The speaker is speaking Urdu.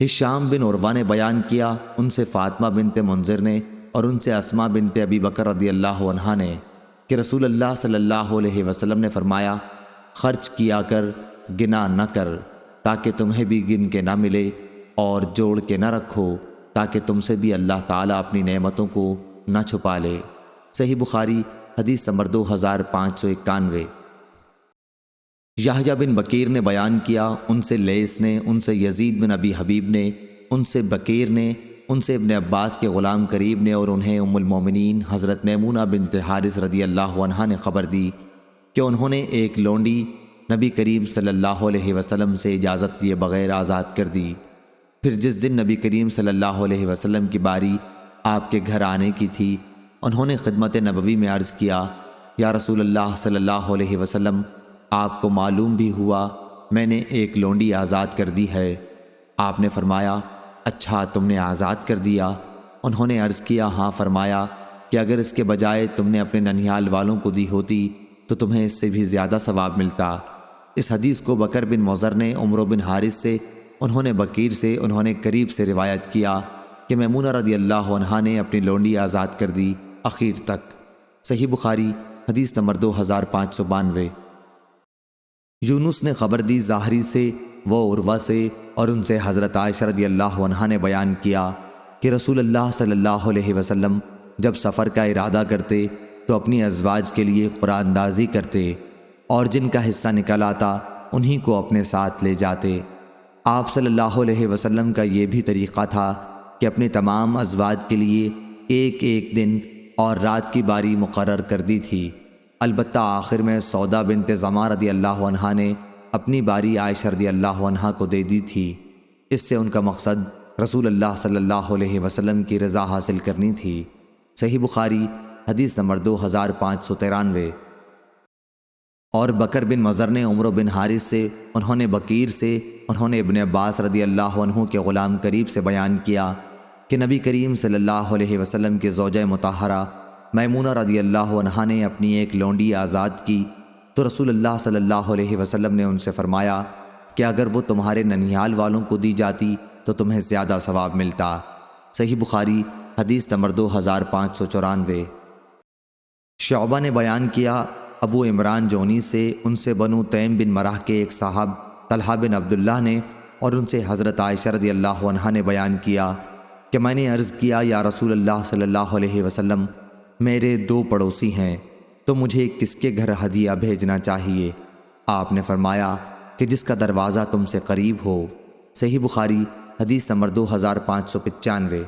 ہشام بن عروہ نے بیان کیا، ان سے فاطمہ بنت منذر نے اور ان سے اسماء بنت ابی بکر رضی اللہ عنہا نے کہ رسول اللہ صلی اللہ علیہ وسلم نے فرمایا، خرچ کیا کر، گنا نہ کر، تاکہ تمہیں بھی گن کے نہ ملے، اور جوڑ کے نہ رکھو تاکہ تم سے بھی اللہ تعالیٰ اپنی نعمتوں کو نہ چھپا لے۔ صحیح بخاری حدیث نمبر 2591۔ یحییٰ بن بکیر نے بیان کیا، ان سے لیث نے، ان سے یزید بن ابی حبیب نے، ان سے بکیر نے، ان سے ابن عباس کے غلام قریب نے، اور انہیں ام المومنین حضرت میمونہ بنت حارث رضی اللہ عنہا نے خبر دی کہ انہوں نے ایک لونڈی نبی کریم صلی اللہ علیہ وسلم سے اجازت لیے بغیر آزاد کر دی۔ پھر جس دن نبی کریم صلی اللہ علیہ وسلم کی باری آپ کے گھر آنے کی تھی، انہوں نے خدمت نبوی میں عرض کیا، یا رسول اللہ صلی اللہ علیہ وسلم، آپ کو معلوم بھی ہوا میں نے ایک لونڈی آزاد کر دی ہے۔ آپ نے فرمایا، اچھا تم نے آزاد کر دیا؟ انہوں نے عرض کیا، ہاں۔ فرمایا کہ اگر اس کے بجائے تم نے اپنے ننھیال والوں کو دی ہوتی تو تمہیں اس سے بھی زیادہ ثواب ملتا۔ اس حدیث کو بکر بن مضر نے عمرو بن حارث سے، انہوں نے بکیر سے، انہوں نے قریب سے روایت کیا کہ میمونہ رضی اللہ عنہا نے اپنی لونڈی آزاد کر دی اخیر تک۔ صحیح بخاری حدیث نمبر 2592۔ یونس نے خبر دی ظاہری سے، وہ عروہ سے، اور ان سے حضرت عائشہ رضی اللہ عنہا نے بیان کیا کہ رسول اللہ صلی اللہ علیہ وسلم جب سفر کا ارادہ کرتے تو اپنی ازواج کے لیے قرآن اندازی کرتے، اور جن کا حصہ نکل آتا انہی کو اپنے ساتھ لے جاتے۔ آپ صلی اللہ علیہ وسلم کا یہ بھی طریقہ تھا کہ اپنے تمام ازواج کے لیے ایک ایک دن اور رات کی باری مقرر کر دی تھی۔ البتہ آخر میں سودا بنت زمعہ رضی اللہ عنہا نے اپنی باری عائشہ رضی اللہ عنہا کو دے دی تھی۔ اس سے ان کا مقصد رسول اللہ صلی اللہ علیہ وسلم کی رضا حاصل کرنی تھی۔ صحیح بخاری حدیث نمبر 2593۔ اور بکر بن مضر نے عمرو بن حارث سے، انہوں نے بکیر سے، انہوں نے ابن عباس رضی اللہ عنہ کے غلام قریب سے بیان کیا کہ نبی کریم صلی اللہ علیہ وسلم کے زوجہ مطہرہ میمونہ رضی اللہ عنہا نے اپنی ایک لونڈی آزاد کی تو رسول اللہ صلی اللہ علیہ وسلم نے ان سے فرمایا کہ اگر وہ تمہارے ننھیال والوں کو دی جاتی تو تمہیں زیادہ ثواب ملتا۔ صحیح بخاری حدیث نمبر 2594۔ شعبہ نے بیان کیا، ابو عمران جونی سے، ان سے بنو تیم بن مرح کے ایک صاحب طلحہ بن عبداللہ نے، اور ان سے حضرت عائشہ رضی اللہ عنہا نے بیان کیا کہ میں نے عرض کیا، یا رسول اللہ صلی اللہ علیہ وسلم، میرے 2 پڑوسی ہیں تو مجھے کس کے گھر ہدیہ بھیجنا چاہیے؟ آپ نے فرمایا کہ جس کا دروازہ تم سے قریب ہو۔ صحیح بخاری حدیث نمبر 2595۔